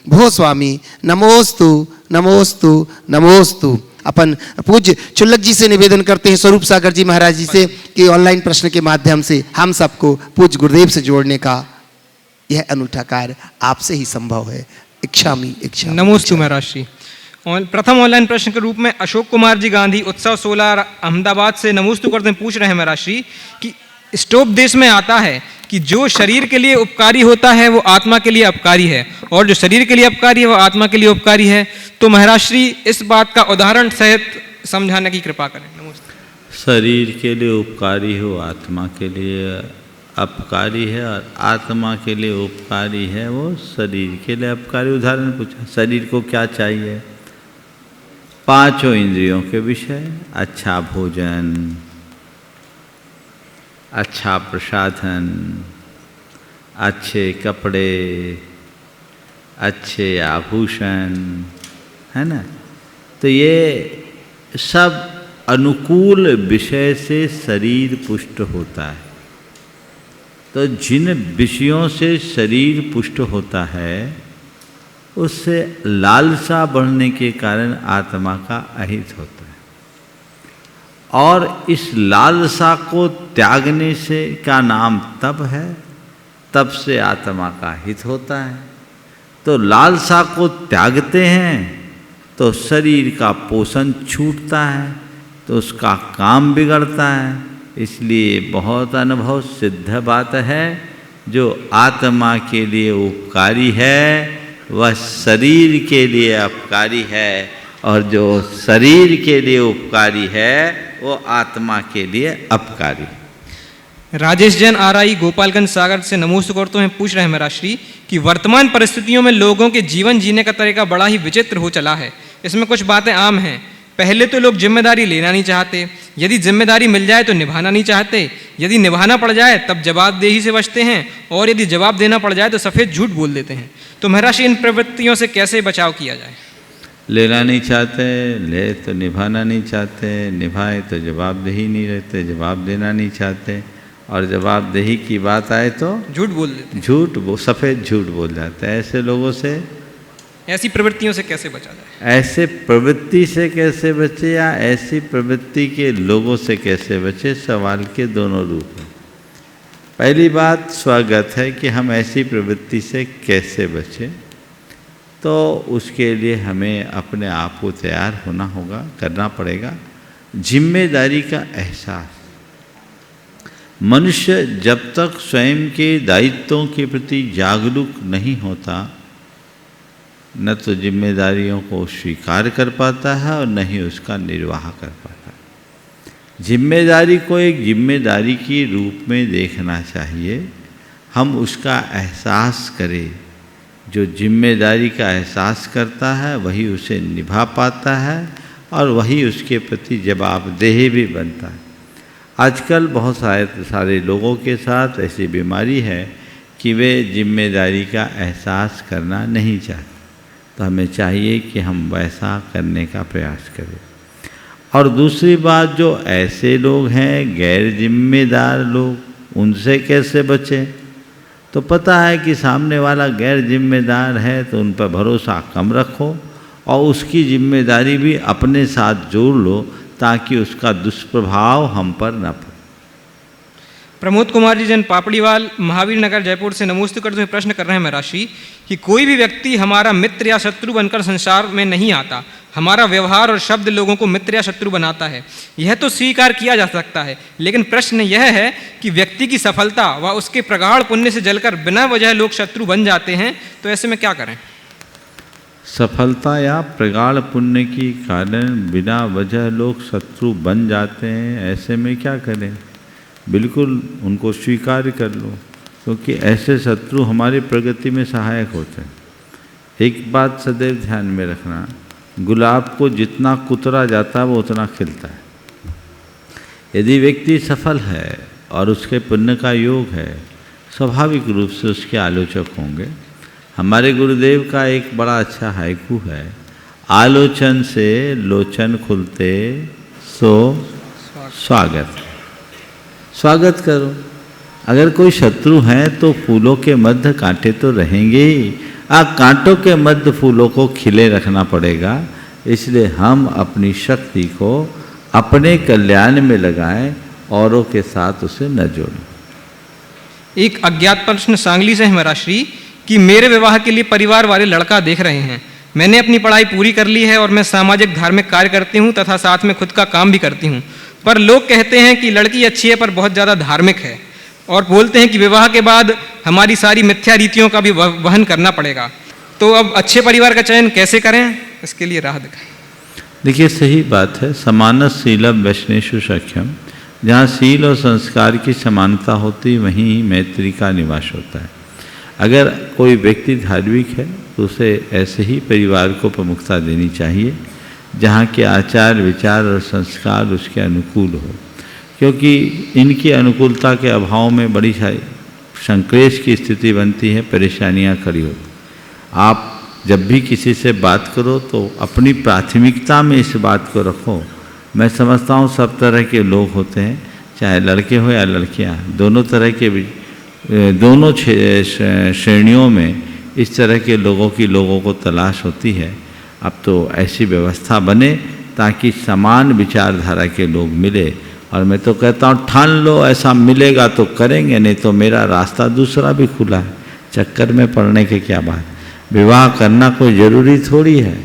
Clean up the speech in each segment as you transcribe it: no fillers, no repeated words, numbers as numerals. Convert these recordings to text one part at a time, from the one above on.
भो स्वामी नमोस्तु नमोस्तु नमोस्तु। अपन पूज्य चुल्लक जी से निवेदन करते हैं, स्वरूप सागर जी महाराज जी से, कि ऑनलाइन प्रश्न के माध्यम से हम सबको पूज्य गुरुदेव से जोड़ने का यह अनूठा कार्य आपसे ही संभव है। इच्छामी इच्छा। नमोस्तु महाराज श्री। प्रथम ऑनलाइन प्रश्न के रूप में अशोक कुमार जी गांधी उत्सव 16 अहमदाबाद से नमोस्तु करते हैं, पूछ रहे हैं महाराज श्री कि स्टोपदेश में आता है कि जो शरीर के लिए उपकारी होता है वो आत्मा के लिए अपकारी है, और जो शरीर के लिए अपकारी है वो आत्मा के लिए उपकारी है। तो महाराज श्री इस बात का उदाहरण सहित समझाने की कृपा करें। नमस्ते। शरीर के लिए उपकारी हो आत्मा के लिए अपकारी है, और आत्मा के लिए उपकारी है वो शरीर के लिए अपकारी। उदाहरण पूछा, शरीर को क्या चाहिए? पांचों इंद्रियों के विषय, अच्छा भोजन, अच्छा प्रसाधन, अच्छे कपड़े, अच्छे आभूषण, है ना। तो ये सब अनुकूल विषय से शरीर पुष्ट होता है। तो जिन विषयों से शरीर पुष्ट होता है उससे लालसा बढ़ने के कारण आत्मा का अहित होता है, और इस लालसा को त्यागने से का नाम तप है, तप से आत्मा का हित होता है। तो लालसा को त्यागते हैं तो शरीर का पोषण छूटता है, तो उसका काम बिगड़ता है। इसलिए बहुत अनुभव सिद्ध बात है, जो आत्मा के लिए उपकारी है वह शरीर के लिए अपकारी है, और जो शरीर के लिए उपकारी है वो आत्मा के लिए अपकारी। राजेश जैन आरआई गोपालगंज सागर से नमोस्तु करते हैं, पूछ रहे हैं महाराज श्री कि वर्तमान परिस्थितियों में लोगों के जीवन जीने का तरीका बड़ा ही विचित्र हो चला है। इसमें कुछ बातें आम हैं। पहले तो लोग जिम्मेदारी लेना नहीं चाहते, यदि जिम्मेदारी मिल जाए तो निभाना नहीं चाहते, यदि निभाना पड़ जाए तब जवाबदेही से बचते हैं, और यदि जवाब देना पड़ जाए तो सफ़ेद झूठ बोल देते हैं। तो महाराज इन प्रवृत्तियों से कैसे बचाव किया जाए? लेना नहीं चाहते, ले तो निभाना नहीं चाहते, निभाए तो जवाबदेही नहीं रहते, जवाब देना नहीं चाहते, और जवाबदेही की बात आए तो झूठ बोल देते, सफ़ेद झूठ बोल जाते हैं। ऐसे लोगों से, ऐसी प्रवृत्तियों से कैसे बचा जाए? ऐसे प्रवृत्ति से कैसे बचे, या ऐसी प्रवृत्ति के लोगों से कैसे बचे, सवाल के दोनों रूप हैं। पहली बात स्वागत है कि हम ऐसी प्रवृत्ति से कैसे बचें, तो उसके लिए हमें अपने आप को तैयार होना होगा, करना पड़ेगा। जिम्मेदारी का एहसास। मनुष्य जब तक स्वयं के दायित्वों के प्रति जागरूक नहीं होता, न तो जिम्मेदारियों को स्वीकार कर पाता है और न ही उसका निर्वाह कर पाता है। जिम्मेदारी को एक जिम्मेदारी के रूप में देखना चाहिए। हम उसका एहसास करें। जो जिम्मेदारी का एहसास करता है वही उसे निभा पाता है, और वही उसके प्रति जवाबदेह भी बनता है। आजकल बहुत सारे लोगों के साथ ऐसी बीमारी है कि वे जिम्मेदारी का एहसास करना नहीं चाहते। तो हमें चाहिए कि हम वैसा करने का प्रयास करें। और दूसरी बात, जो ऐसे लोग हैं गैर जिम्मेदार लोग, उनसे कैसे बचें? तो पता है कि सामने वाला गैर जिम्मेदार है तो उन पर भरोसा कम रखो, और उसकी जिम्मेदारी भी अपने साथ जोड़ लो, ताकि उसका दुष्प्रभाव हम पर न पड़े। प्रमोद कुमार जी जन पापड़ीवाल महावीर नगर जयपुर से नमोस्तु करते हुए प्रश्न कर रहे हैं महाराज श्री कि कोई भी व्यक्ति हमारा मित्र या शत्रु बनकर संसार में नहीं आता। हमारा व्यवहार और शब्द लोगों को मित्र या शत्रु बनाता है, यह तो स्वीकार किया जा सकता है। लेकिन प्रश्न यह है कि व्यक्ति की सफलता व उसके प्रगाढ़ पुण्य से जलकर बिना वजह लोग शत्रु बन जाते हैं, तो ऐसे में क्या करें? सफलता या प्रगाढ़ पुण्य के कारण बिना वजह लोग शत्रु बन जाते हैं, ऐसे में क्या करें? बिल्कुल उनको स्वीकार कर लो, क्योंकि ऐसे शत्रु हमारी प्रगति में सहायक होते हैं। एक बात सदैव ध्यान में रखना, गुलाब को जितना कुतरा जाता है वो उतना खिलता है। यदि व्यक्ति सफल है और उसके पुण्य का योग है, स्वाभाविक रूप से उसके आलोचक होंगे। हमारे गुरुदेव का एक बड़ा अच्छा हाइकू है, आलोचन से लोचन खुलते सो स्वागत। स्वागत करो। अगर कोई शत्रु है तो फूलों के मध्य कांटे तो रहेंगे ही, कांटों के मध्य फूलों को खिले रखना पड़ेगा। इसलिए हम अपनी शक्ति को अपने कल्याण में लगाएं, औरों के साथ उसे न जोड़ें। एक अज्ञात प्रश्न सांगली से है मेरा श्री कि मेरे विवाह के लिए परिवार वाले लड़का देख रहे हैं। मैंने अपनी पढ़ाई पूरी कर ली है और मैं सामाजिक धार्मिक कार्य करती हूँ तथा साथ में खुद का काम भी करती हूँ, पर लोग कहते हैं कि लड़की अच्छी है पर बहुत ज़्यादा धार्मिक है, और बोलते हैं कि विवाह के बाद हमारी सारी मिथ्या रीतियों का भी वहन करना पड़ेगा। तो अब अच्छे परिवार का चयन कैसे करें, इसके लिए राह दिखाएं। देखिए, सही बात है। समानस शीलम वैष्णेषु सख्यम। जहाँ शील और संस्कार की समानता होती, वहीं मैत्री का निवास होता है। अगर कोई व्यक्ति धार्मिक है तो उसे ऐसे ही परिवार को प्रमुखता देनी चाहिए जहाँ के आचार विचार और संस्कार उसके अनुकूल हो, क्योंकि इनकी अनुकूलता के अभाव में बड़ी सारी संक्लेश की स्थिति बनती है, परेशानियाँ खड़ी होती। आप जब भी किसी से बात करो तो अपनी प्राथमिकता में इस बात को रखो। मैं समझता हूँ सब तरह के लोग होते हैं, चाहे लड़के हो या लड़कियाँ, दोनों तरह के दोनों श्रेणियों में इस तरह के लोगों को तलाश होती है। अब तो ऐसी व्यवस्था बने ताकि समान विचारधारा के लोग मिले। और मैं तो कहता हूँ ठान लो, ऐसा मिलेगा तो करेंगे, नहीं तो मेरा रास्ता दूसरा भी खुला है। चक्कर में पड़ने के क्या बात। विवाह करना कोई ज़रूरी थोड़ी है।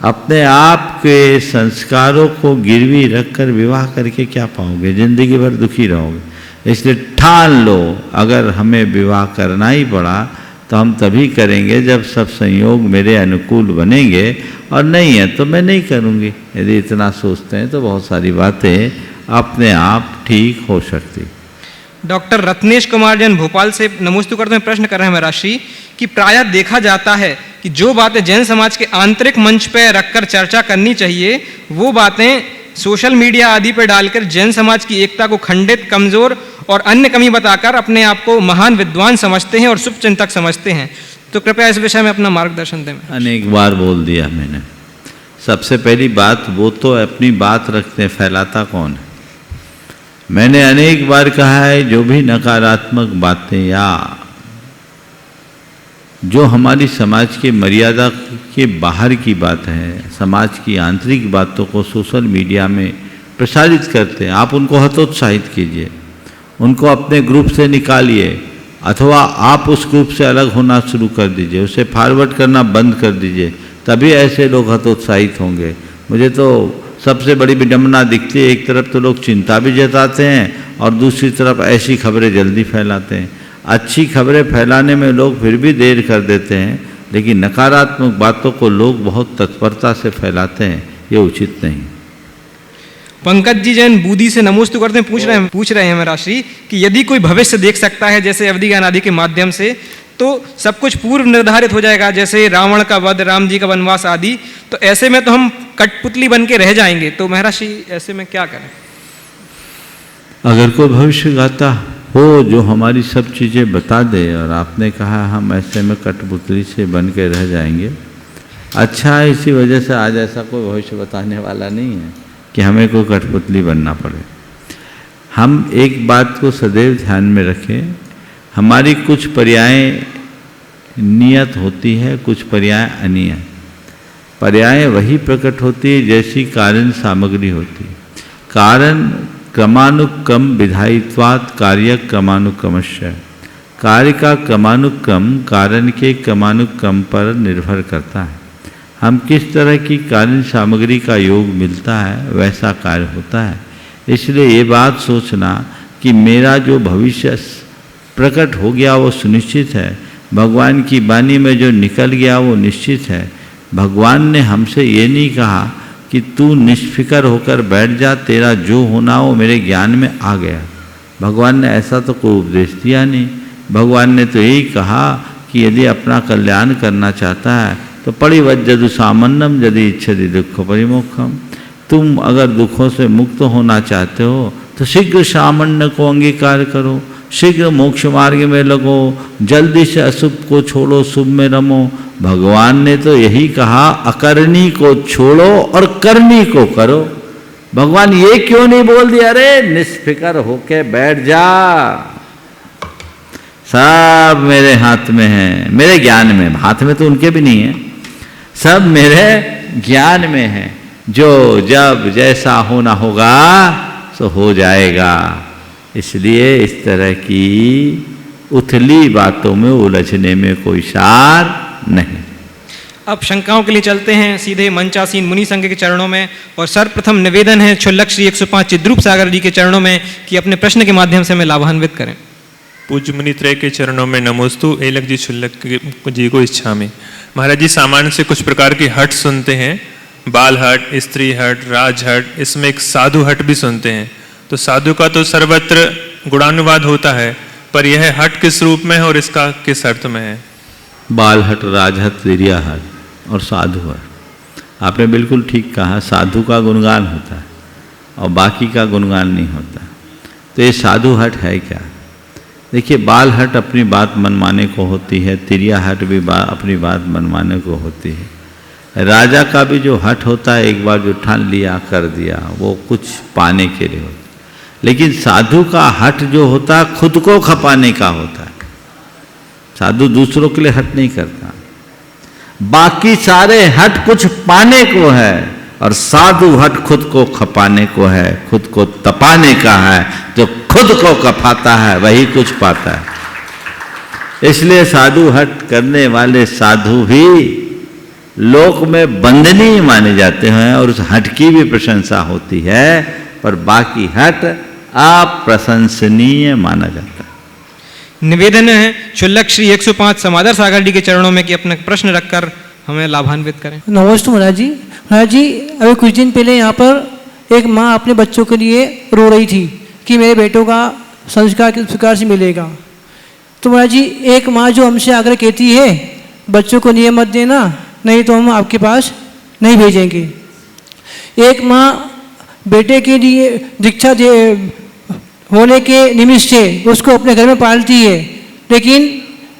अपने आप के संस्कारों को गिरवी रखकर विवाह करके क्या पाओगे, जिंदगी भर दुखी रहोगे। इसलिए ठान लो, अगर हमें विवाह करना ही पड़ा तो हम तभी करेंगे जब सब संयोग मेरे अनुकूल बनेंगे, और नहीं है तो मैं नहीं करूँगी। यदि इतना सोचते हैं तो बहुत सारी बातें अपने आप ठीक हो सकती। डॉक्टर रत्नेश कुमार जैन भोपाल से नमोस्तु करते हुए प्रश्न कर रहे हैं मेरा श्री कि प्रायः देखा जाता है कि जो बातें जैन समाज के आंतरिक मंच पर रखकर चर्चा करनी चाहिए, वो बातें सोशल मीडिया आदि पर डालकर जैन समाज की एकता को खंडित, कमजोर और अन्य कमी बताकर अपने आप को महान विद्वान समझते हैं और शुभचिंतक समझते हैं। तो कृपया इस विषय में अपना मार्गदर्शन दें। अनेक बार बोल दिया मैंने। सबसे पहली बात, वो तो अपनी बात रखते हैं, फैलाता कौन है। मैंने अनेक बार कहा है, जो भी नकारात्मक बातें या जो हमारी समाज की मर्यादा के बाहर की बात है, समाज की आंतरिक बातों को सोशल मीडिया में प्रसारित करते हैं, आप उनको हतोत्साहित कीजिए, उनको अपने ग्रुप से निकालिए, अथवा आप उस ग्रुप से अलग होना शुरू कर दीजिए, उसे फॉरवर्ड करना बंद कर दीजिए, तभी ऐसे लोग हतोत्साहित होंगे। मुझे तो सबसे बड़ी विडंबना दिखती है, एक तरफ तो लोग चिंता भी जताते हैं और दूसरी तरफ ऐसी खबरें जल्दी फैलाते हैं। अच्छी खबरें फैलाने में लोग फिर भी देर कर देते हैं, लेकिन नकारात्मक बातों को लोग बहुत तत्परता से फैलाते हैं, ये उचित नहीं। पंकज जी जैन बूदी से नमोस्तु करते हैं, पूछ रहे हैं मेरा श्री कि यदि कोई भविष्य देख सकता है जैसे अवधि ज्ञान आदि के माध्यम से, तो सब कुछ पूर्व निर्धारित हो जाएगा, जैसे रावण का वध, राम जी का वनवास आदि, तो ऐसे में तो हम कठपुतली बन के रह जाएंगे। तो महर्षि ऐसे में क्या करें? अगर कोई भविष्य गाता हो जो हमारी सब चीज़ें बता दे, और आपने कहा हम ऐसे में कठपुतली से बन के रह जाएंगे, अच्छा है, इसी वजह से आज ऐसा कोई भविष्य बताने वाला नहीं है कि हमें कोई कठपुतली बनना पड़े। हम एक बात को सदैव ध्यान में रखें, हमारी कुछ पर्याय नियत होती है, कुछ पर्याय अनियत। पर्याय वही प्रकट होती है जैसी कारण सामग्री होती है। कारण क्रमानुक्रम विधायित्वात् कार्य क्रमानुक्रमस्य। कार्य का क्रमानुक्रम कारण के क्रमानुक्रम पर निर्भर करता है। हम किस तरह की कारण सामग्री का योग मिलता है वैसा कार्य होता है। इसलिए ये बात सोचना कि मेरा जो भविष्य प्रकट हो गया वो सुनिश्चित है, भगवान की वाणी में जो निकल गया वो निश्चित है। भगवान ने हमसे ये नहीं कहा कि तू निष्फिकर होकर बैठ जा, तेरा जो होना हो मेरे ज्ञान में आ गया। भगवान ने ऐसा तो कोई उपदेश दिया नहीं। भगवान ने तो यही कहा कि यदि अपना कल्याण करना चाहता है तो परिवज्जतु सामन्नम यदि इच्छति दुख परिमोक्षम। तुम अगर दुखों से मुक्त होना चाहते हो तो शीघ्र सामान्य को अंगीकार करो, शीघ्र मोक्ष मार्ग में लगो, जल्दी से अशुभ को छोड़ो, शुभ में रमो। भगवान ने तो यही कहा, अकरनी को छोड़ो और करनी को करो। भगवान ये क्यों नहीं बोल दिया, अरे निष्फिकर होके बैठ जा। सब मेरे हाथ में है, मेरे ज्ञान में, हाथ में तो उनके भी नहीं है, सब मेरे ज्ञान में है। जो जब जैसा होना होगा सो हो जाएगा। इसलिए इस तरह की उथली बातों में उलझने में कोई सार नहीं। अब शंकाओं के लिए चलते हैं सीधे मंचासीन मुनि संघ के चरणों में, और सर्वप्रथम निवेदन है क्षुल्लक श्री 105 चिद्रूप सागर जी के चरणों में कि अपने प्रश्न के माध्यम से हमें लाभान्वित करें। पूज्य मुनि त्रय के चरणों में नमोस्तु। एलक जी क्षुल्लक जी को इच्छा में। महाराज जी, सामान्य से कुछ प्रकार के हट सुनते हैं, बाल हट, स्त्री हट, राज हट, इसमें एक साधु हट भी सुनते हैं। तो साधु का तो सर्वत्र गुणानुवाद होता है, पर यह हट किस रूप में है और इसका किस अर्थ में है? बाल हट, राज हट, तिरिया हट और साधु हट। आपने बिल्कुल ठीक कहा, साधु का गुणगान होता है और बाकी का गुणगान नहीं होता। तो ये साधु हट है क्या? देखिए, बाल हट अपनी बात मनवाने को होती है, तिरिया हट भी अपनी बात मनवाने को होती है। राजा का भी जो हट होता है, एक बार जो ठान लिया कर दिया, वो कुछ पाने के लिए होता है। लेकिन साधु का हट जो होता है खुद को खपाने का होता है। साधु दूसरों के लिए हट नहीं करता, बाकी सारे हट कुछ पाने को है, और साधु हट खुद को खपाने को है, खुद को तपाने का है। जो खुद को खपाता है वही कुछ पाता है। इसलिए साधु हट करने वाले साधु ही लोक में वंदनीय माने जाते हैं और उस हट की भी प्रशंसा होती है, पर बाकी हट अप्रशंसनीय माना जाता है। निवेदन है क्षुल्लक श्री 105 समादर सागर जी के चरणों में कि अपना प्रश्न रखकर हमें लाभान्वित करें। नमस्ते महाराज जी। महाराज जी, अभी कुछ दिन पहले यहाँ पर एक माँ अपने बच्चों के लिए रो रही थी कि मेरे बेटों का संस्कार किस प्रकार से मिलेगा। तो महाराज जी, एक माँ जो हमसे आग्रह कहती है बच्चों को नियम मत देना, नहीं तो हम आपके पास नहीं भेजेंगे। एक माँ बेटे के लिए दीक्षा दे होने के निमित्त से उसको अपने घर में पालती है, लेकिन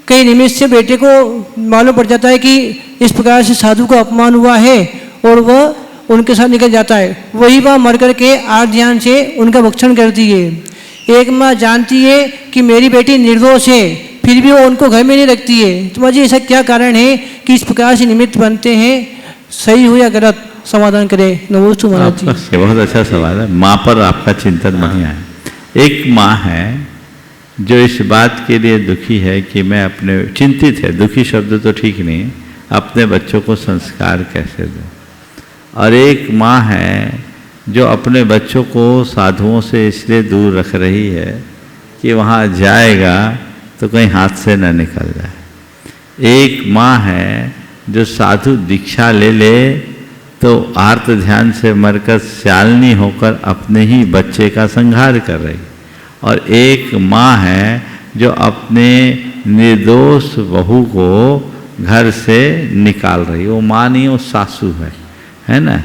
कई निमित्त से बेटे को मालूम पड़ जाता है कि इस प्रकार से साधु का अपमान हुआ है और वह उनके साथ निकल जाता है। वही माँ मर करके आर्त ध्यान से उनका भक्षण करती है। एक माँ जानती है कि मेरी बेटी निर्दोष है, फिर भी वो उनको घर में नहीं रखती है। तो मुझे ऐसा क्या कारण है कि इस प्रकार से निमित्त बनते हैं? सही हो या गलत, समाधान करें। नमस्ते महाराज जी। बहुत अच्छा सवाल है। माँ पर आपका चिंतन बढ़िया है। एक माँ है जो इस बात के लिए दुखी है कि मैं अपने, चिंतित है, दुखी शब्द तो ठीक नहीं है, अपने बच्चों को संस्कार कैसे दूं। और एक माँ है जो अपने बच्चों को साधुओं से इसलिए दूर रख रही है कि वहाँ जाएगा तो कहीं हाथ से न निकल जाए। एक माँ है जो साधु दीक्षा ले ले तो आर्त ध्यान से मरकर श्यालनी होकर अपने ही बच्चे का संहार कर रही। और एक माँ है जो अपने निर्दोष बहू को घर से निकाल रही। वो माँ नहीं, वो सासू है ना।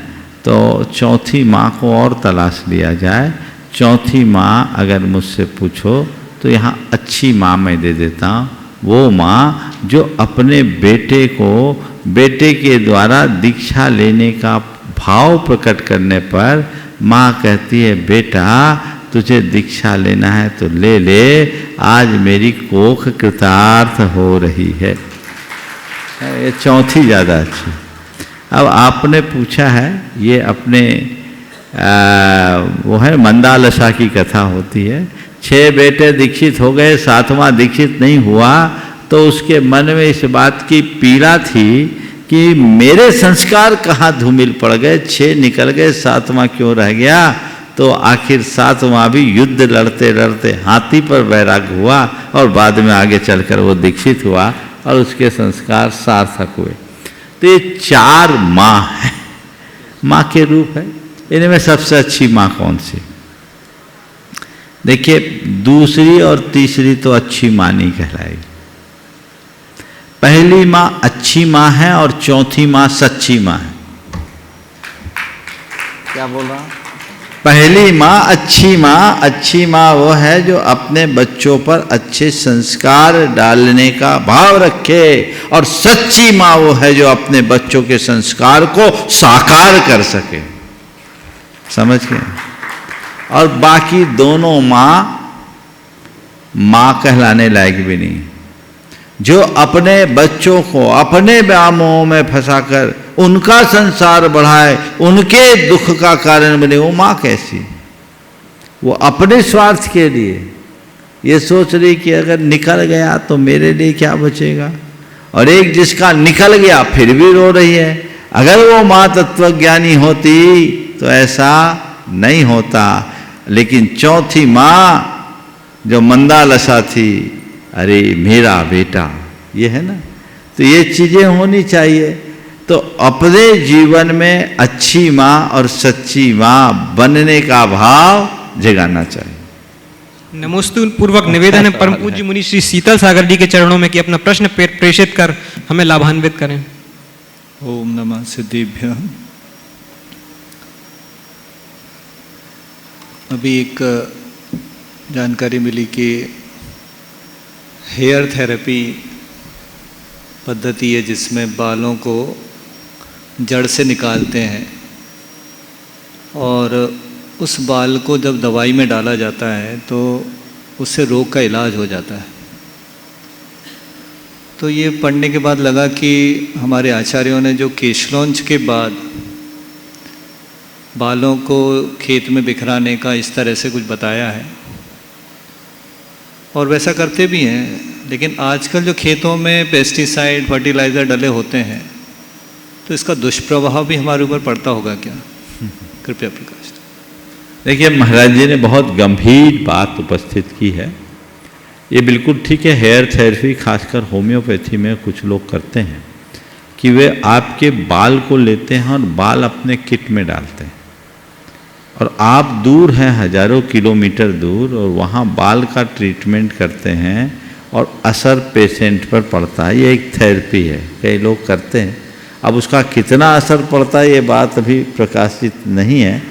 तो चौथी माँ को और तलाश लिया जाए। चौथी माँ अगर मुझसे पूछो तो यहाँ अच्छी माँ मैं दे देता हूँ। वो माँ जो अपने बेटे को, बेटे के द्वारा दीक्षा लेने का भाव प्रकट करने पर माँ कहती है, बेटा तुझे दीक्षा लेना है तो ले ले, आज मेरी कोख कृतार्थ हो रही है। ये चौथी ज़्यादा अच्छी। अब आपने पूछा है, ये अपने वो है मंदालसा की कथा होती है। 6 बेटे दीक्षित हो गए, 7वां दीक्षित नहीं हुआ, तो उसके मन में इस बात की पीड़ा थी कि मेरे संस्कार कहाँ धूमिल पड़ गए, 6 निकल गए, 7वां क्यों रह गया। तो आखिर 7वां भी युद्ध लड़ते लड़ते हाथी पर बैराग हुआ और बाद में आगे चलकर वो दीक्षित हुआ और उसके संस्कार सार्थक हुए। तो ये 4 माँ है, माँ के रूप है। इनमें सबसे अच्छी माँ कौन सी? देखिए, दूसरी और तीसरी तो अच्छी माँ नहीं कहलाएगी। पहली माँ अच्छी माँ है और चौथी माँ सच्ची माँ है। क्या बोल रहा? पहली माँ अच्छी माँ वो है जो अपने बच्चों पर अच्छे संस्कार डालने का भाव रखे, और सच्ची माँ वो है जो अपने बच्चों के संस्कार को साकार कर सके। समझ गए? और बाकी दोनों माँ माँ कहलाने लायक भी नहीं। जो अपने बच्चों को अपने व्यामोह में फंसाकर उनका संसार बढ़ाए, उनके दुख का कारण बने, वो माँ कैसी? वो अपने स्वार्थ के लिए ये सोच रही कि अगर निकल गया तो मेरे लिए क्या बचेगा, और एक जिसका निकल गया फिर भी रो रही है। अगर वो माँ तत्वज्ञानी होती तो ऐसा नहीं होता। लेकिन चौथी माँ जो मंदालसा थी, अरे मेरा बेटा, ये है ना, तो ये चीजें होनी चाहिए। तो अपने जीवन में अच्छी माँ और सच्ची माँ बनने का भाव जगाना चाहिए। नमोस्तु पूर्वक निवेदन है परम पूज्य मुनि श्री शीतल सागर जी के चरणों में कि अपना प्रश्न प्रेषित कर हमें लाभान्वित करें। ओम नमः सिद्धिभ्य। अभी एक जानकारी मिली कि हेयर थेरेपी पद्धति है जिसमें बालों को जड़ से निकालते हैं और उस बाल को जब दवाई में डाला जाता है तो उससे रोग का इलाज हो जाता है। तो ये पढ़ने के बाद लगा कि हमारे आचार्यों ने जो केशलौंज के बाद बालों को खेत में बिखराने का इस तरह से कुछ बताया है, और वैसा करते भी हैं। लेकिन आजकल जो खेतों में पेस्टिसाइड फर्टिलाइज़र डले होते हैं तो इसका दुष्प्रभाव भी हमारे ऊपर पड़ता होगा क्या? कृपया प्रकाश। देखिए, महाराज जी ने बहुत गंभीर बात उपस्थित की है। ये बिल्कुल ठीक है। हेयर थेरेपी खासकर होम्योपैथी में कुछ लोग करते हैं कि वे आपके बाल को लेते हैं और बाल अपने किट में डालते हैं, और आप दूर हैं हजारों किलोमीटर दूर, और वहाँ बाल का ट्रीटमेंट करते हैं और असर पेशेंट पर पड़ता है। ये एक थेरेपी है, कई लोग करते हैं। अब उसका कितना असर पड़ता है ये बात अभी प्रकाशित नहीं है,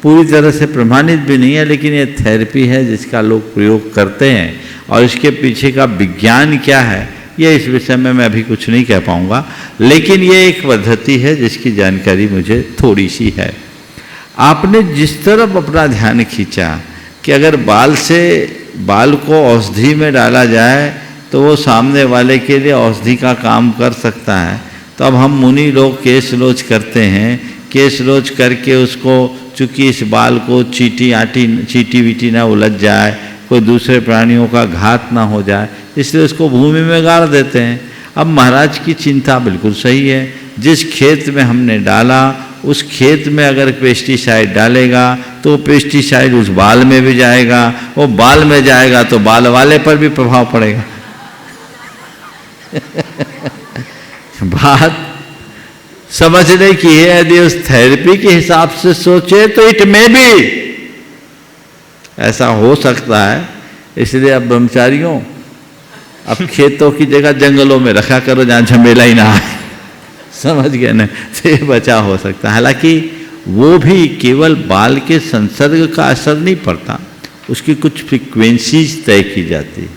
पूरी तरह से प्रमाणित भी नहीं है, लेकिन ये थेरेपी है जिसका लोग प्रयोग करते हैं। और इसके पीछे का विज्ञान क्या है ये इस विषय में मैं अभी कुछ नहीं कह पाऊँगा, लेकिन ये एक पद्धति है जिसकी जानकारी मुझे थोड़ी सी है। आपने जिस तरफ अपना ध्यान खींचा कि अगर बाल को औषधि में डाला जाए तो वो सामने वाले के लिए औषधि का काम कर सकता है, तो अब हम मुनि लोग केश रोज करते हैं। केश रोज करके उसको, चूँकि इस बाल को चीटी वीटी ना उलझ जाए, कोई दूसरे प्राणियों का घात ना हो जाए, इसलिए उसको भूमि में गाड़ देते हैं। अब महाराज की चिंता बिल्कुल सही है। जिस खेत में हमने डाला उस खेत में अगर पेस्टिसाइड डालेगा तो पेस्टिसाइड उस बाल में भी जाएगा, वो बाल में जाएगा तो बाल वाले पर भी प्रभाव पड़ेगा। बात समझने की है। यदि उस थेरेपी के हिसाब से सोचे तो इट में भी ऐसा हो सकता है। इसलिए अब ब्रह्मचारियों, अब खेतों की जगह जंगलों में रखा करो जहाँ झमेला ही ना आए। समझ गए ना? तो ये बचाव हो सकता है। हालांकि वो भी केवल बाल के संसर्ग का असर नहीं पड़ता, उसकी कुछ फ्रीक्वेंसीज तय की जाती है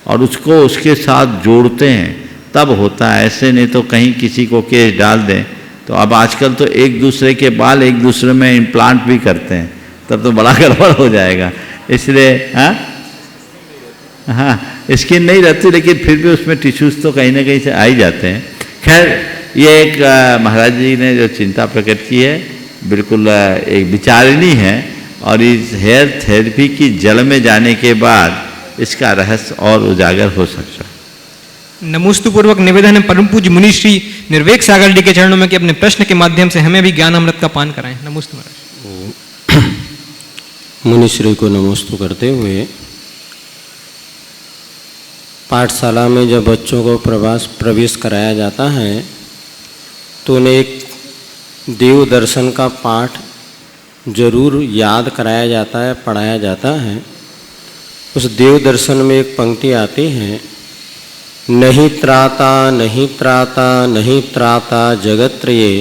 और उसको उसके साथ जोड़ते हैं, तब होता है। ऐसे नहीं तो कहीं किसी को केश डाल दें तो अब आजकल तो एक दूसरे के बाल एक दूसरे में इम्प्लांट भी करते हैं, तब तो बड़ा गड़बड़ हो जाएगा। इसलिए हाँ स्किन नहीं रहती, लेकिन फिर भी उसमें टिश्यूज तो कहीं ना कहीं से आ ही जाते हैं। खैर, ये एक महाराज जी ने जो चिंता प्रकट की है बिल्कुल एक विचारणीय है, और इस हेयर थेरेपी की जड़ में जाने के बाद इसका रहस्य और उजागर हो सकता है। नमोस्तु पूर्वक निवेदन है परम पूज्य मुनि श्री निर्वेक सागर जी के चरणों में कि अपने प्रश्न के माध्यम से हमें भी ज्ञान अमृत का पान कराएं। नमोस्तु महाराज। मुनिश्री को नमोस्तु करते हुए, पाठशाला में जब बच्चों को प्रवेश कराया जाता है तो उन्हें एक देव दर्शन का पाठ जरूर याद कराया जाता है, पढ़ाया जाता है। उस देव दर्शन में एक पंक्ति आती है, नहीं त्राता नहीं त्राता नहीं त्राता जगत्त्रये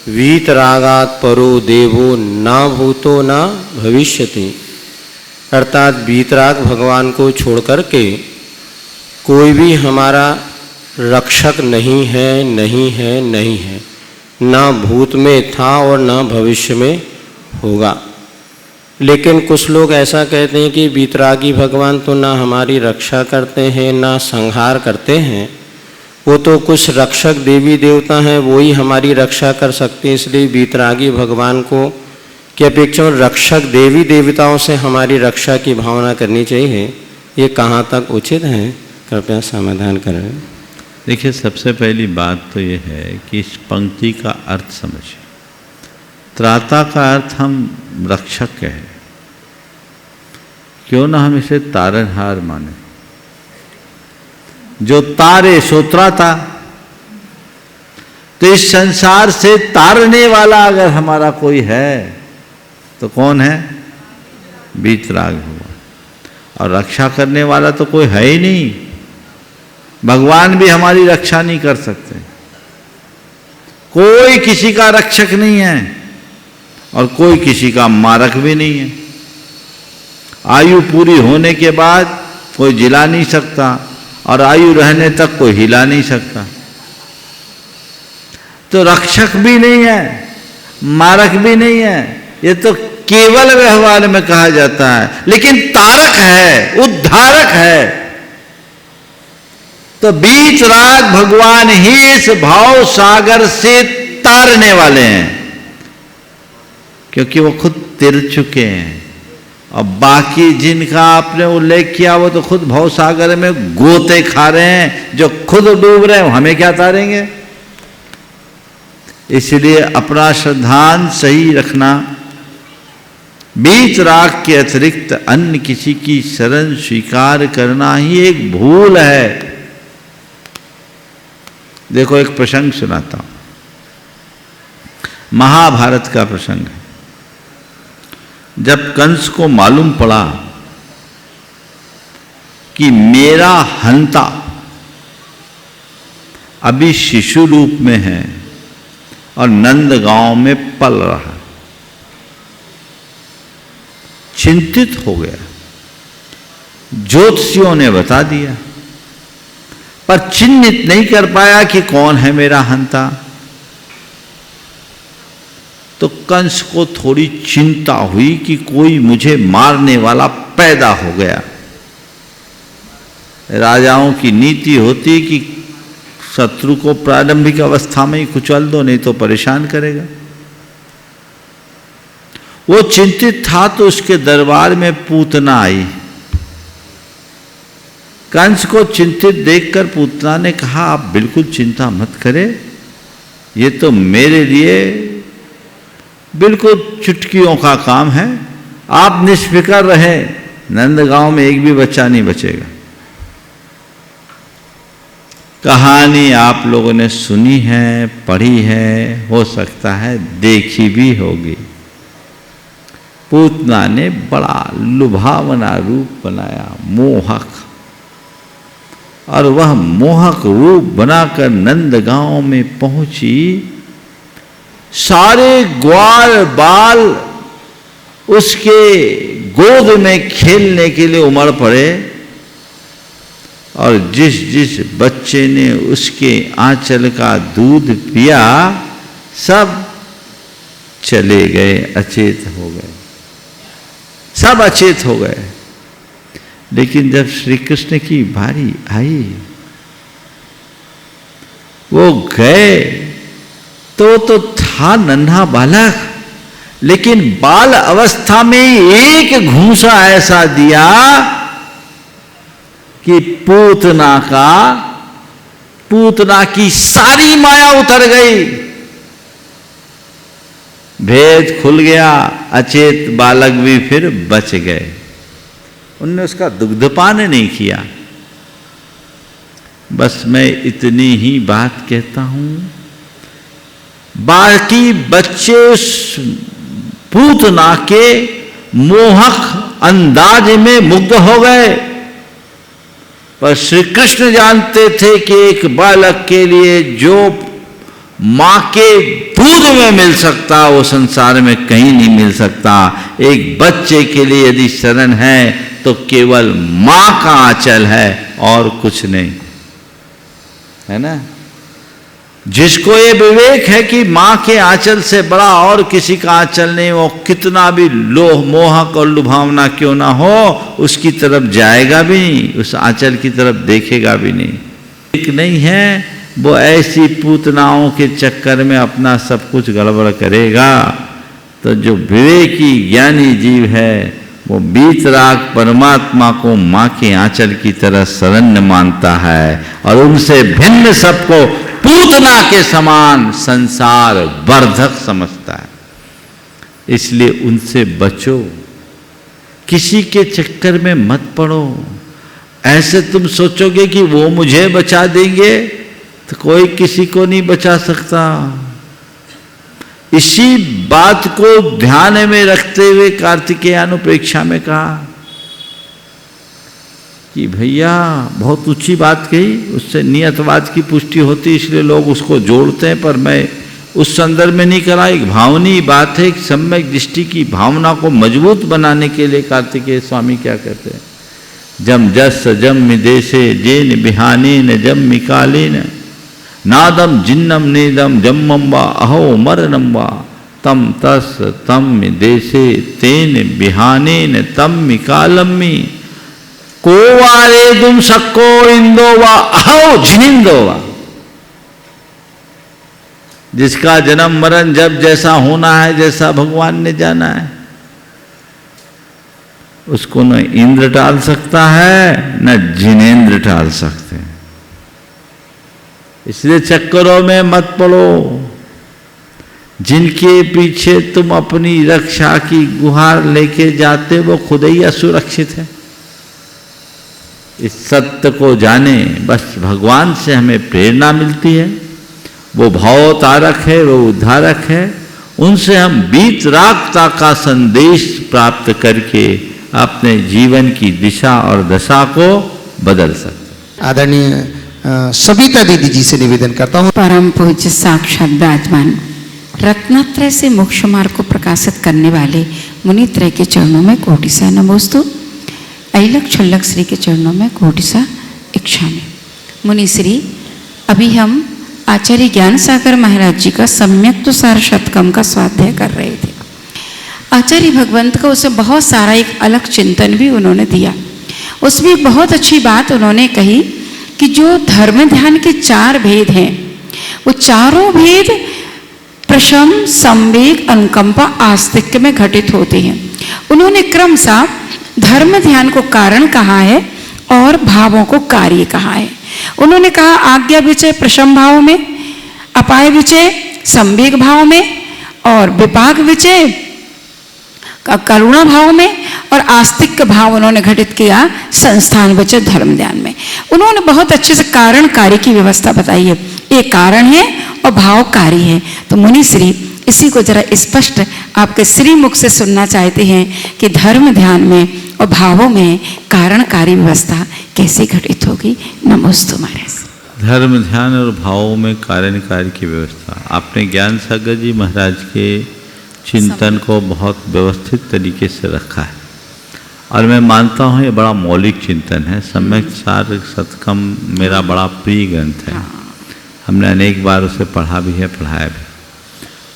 वीतरागात परो देवो ना भूतो ना भविष्यति। अर्थात वीतराग भगवान को छोड़ करके कोई भी हमारा रक्षक नहीं है, नहीं है, नहीं है, ना भूत में था और ना भविष्य में होगा। लेकिन कुछ लोग ऐसा कहते हैं कि वीतरागी भगवान तो ना हमारी रक्षा करते हैं ना संहार करते हैं, वो तो कुछ रक्षक देवी देवता हैं, वो ही हमारी रक्षा कर सकते हैं, इसलिए वीतरागी भगवान को की अपेक्षा में रक्षक देवी देवताओं से हमारी रक्षा की भावना करनी चाहिए। ये कहाँ तक उचित है, कृपया समाधान करें। देखिए, सबसे पहली बात तो ये है कि इस पंक्ति का अर्थ समझिए। त्राता का अर्थ हम रक्षक कहें, क्यों ना हम इसे तारनहार माने। जो तारे सो त्राता, तो इस संसार से तारने वाला अगर हमारा कोई है तो कौन है? वीतराग भगवान। और रक्षा करने वाला तो कोई है ही नहीं। भगवान भी हमारी रक्षा नहीं कर सकते, कोई किसी का रक्षक नहीं है और कोई किसी का मारक भी नहीं है। आयु पूरी होने के बाद कोई जिला नहीं सकता और आयु रहने तक कोई हिला नहीं सकता। तो रक्षक भी नहीं है, मारक भी नहीं है, ये तो केवल व्यवहार में कहा जाता है। लेकिन तारक है, उद्धारक है। तो वीतराग भगवान ही इस भाव सागर से तारने वाले हैं, क्योंकि वो खुद तिर चुके हैं। और बाकी जिनका आपने उल्लेख किया वो तो खुद भाव सागर में गोते खा रहे हैं, जो खुद डूब रहे हैं, हमें क्या तारेंगे। इसलिए अपना श्रद्धांत सही रखना। वीतराग के अतिरिक्त अन्य किसी की शरण स्वीकार करना ही एक भूल है। देखो, एक प्रसंग सुनाता हूं, महाभारत का प्रसंग है। जब कंस को मालूम पड़ा कि मेरा हंता अभी शिशु रूप में है और नंदगांव में पल रहा, चिंतित हो गया। ज्योतिषियों ने बता दिया, पर चिन्हित नहीं कर पाया कि कौन है मेरा हंता। तो कंस को थोड़ी चिंता हुई कि कोई मुझे मारने वाला पैदा हो गया। राजाओं की नीति होती कि शत्रु को प्रारंभिक अवस्था में ही कुचल दो, नहीं तो परेशान करेगा। वो चिंतित था तो उसके दरबार में पूतना आई। कंस को चिंतित देखकर पूतना ने कहा, आप बिल्कुल चिंता मत करें, ये तो मेरे लिए बिल्कुल चुटकियों का काम है। आप निष्फिक्र रहे, नंदगांव में एक भी बच्चा नहीं बचेगा। कहानी आप लोगों ने सुनी है, पढ़ी है, हो सकता है देखी भी होगी। पूतना ने बड़ा लुभावना रूप बनाया, मोहक, और वह मोहक रूप बनाकर नंदगांव में पहुंची। सारे ग्वाल बाल उसके गोद में खेलने के लिए उमड़ पड़े, और जिस जिस बच्चे ने उसके आंचल का दूध पिया सब चले गए, अचेत हो गए, सब अचेत हो गए। लेकिन जब श्री कृष्ण की बारी आई, वो गए तो था नन्हा बालक, लेकिन बाल अवस्था में एक घूंसा ऐसा दिया कि पूतना की सारी माया उतर गई। भेद खुल गया, अचेत बालक भी फिर बच गए। उनने उसका दुग्धपान नहीं किया। बस मैं इतनी ही बात कहता हूं, बाकी बच्चे उस पूतना के मोहक अंदाज में मुग्ध हो गए, पर श्री कृष्ण जानते थे कि एक बालक के लिए जो मां के दूध में मिल सकता वो संसार में कहीं नहीं मिल सकता। एक बच्चे के लिए यदि शरण है तो केवल मां का आंचल है और कुछ नहीं, है ना। जिसको ये विवेक है कि माँ के आंचल से बड़ा और किसी का आंचल नहीं, वो कितना भी लोह मोहक और लुभावना क्यों ना हो, उसकी तरफ जाएगा भी नहीं, उस आंचल की तरफ देखेगा भी नहीं। एक नहीं है, वो ऐसी पूतनाओं के चक्कर में अपना सब कुछ गड़बड़ करेगा। तो जो विवेकी ज्ञानी जीव है वो बीतराग परमात्मा को माँ के आंचल की तरह शरण्य मानता है और उनसे भिन्न सबको पूतना के समान संसार वर्धक समझता है। इसलिए उनसे बचो, किसी के चक्कर में मत पड़ो। ऐसे तुम सोचोगे कि वो मुझे बचा देंगे, तो कोई किसी को नहीं बचा सकता। इसी बात को ध्यान में रखते हुए कार्तिकेयान उपेक्षा में कहा कि भैया बहुत ऊंची बात कही, उससे नियतवाद की पुष्टि होती, इसलिए लोग उसको जोड़ते हैं, पर मैं उस संदर्भ में नहीं करा। एक भावनीय बात है, एक सम्यक दृष्टि की भावना को मजबूत बनाने के लिए कार्तिकेय स्वामी क्या कहते हैं, जम जस जम देशे जेन बिहाने न जम मिकाले न नादम जिन्नम नेदम जम्मम्बा अहो मरनम्बा तम तस तम देशे तेन बिहाने न तम मिकालम्मी को वारे तुम सक्को इंदो वा अहो झिनिंदो वा। जिसका जन्म मरण जब जैसा होना है, जैसा भगवान ने जाना है, उसको न इंद्र टाल सकता है न जिनेंद्र टाल सकते हैं। इसलिए चक्करों में मत पड़ो। जिनके पीछे तुम अपनी रक्षा की गुहार लेके जाते वो खुद ही असुरक्षित है। इस सत्य को जाने, बस भगवान से हमें प्रेरणा मिलती है। वो भावतारक है, वो उद्धारक है। उनसे हम बीतरागता का संदेश प्राप्त करके अपने जीवन की दिशा और दशा को बदल सकते। आदरणीय सविता दीदी जी से निवेदन करता हूँ। परम पूज्य साक्षात विराजमान रत्नत्रय से मोक्ष मार्ग को प्रकाशित करने वाले मुनित्रय के चरणों में कोटि सा नमोस्तु। ऐलक छुल्लक श्री के चरणों में कोटि सा इच्छामि। मुनि श्री, अभी हम आचार्य ज्ञान सागर महाराज जी का सम्यक तो सार शतकम का स्वाध्याय कर रहे थे। आचार्य भगवंत का उसमें बहुत सारा एक अलग चिंतन भी उन्होंने दिया। उसमें बहुत अच्छी बात उन्होंने कही कि जो धर्म ध्यान के 4 भेद हैं, वो चारों भेद प्रशम, संवेग, अनुकंपा, आस्तिक्य में घटित होते हैं। उन्होंने क्रमशः धर्म ध्यान को कारण कहा है और भावों को कार्य कहा है। उन्होंने कहा आज्ञा विचय प्रशम भाव में, अपाय विचय संवेग भाव में, और विपाक विचय करुणा भाव में, और आस्तिक भाव उन्होंने घटित किया संस्थान विचय धर्म ध्यान में। उन्होंने बहुत अच्छे से कारण कार्य की व्यवस्था बताई है। एक कारण है और भाव कार्य है। तो मुनि श्री इसी को जरा स्पष्ट आपके श्री मुख से सुनना चाहते हैं कि धर्म ध्यान में और भावों में कारण कार्य व्यवस्था कैसे घटित होगी। नमोस्तु महाराज। धर्म ध्यान और भावों में कारण कार्य की व्यवस्था, आपने ज्ञान सागर जी महाराज के चिंतन को बहुत व्यवस्थित तरीके से रखा है और मैं मानता हूँ ये बड़ा मौलिक चिंतन है। सम्यक सार शतकम मेरा बड़ा प्रिय ग्रंथ है। हमने अनेक बार उसे पढ़ा भी है, पढ़ाया भी।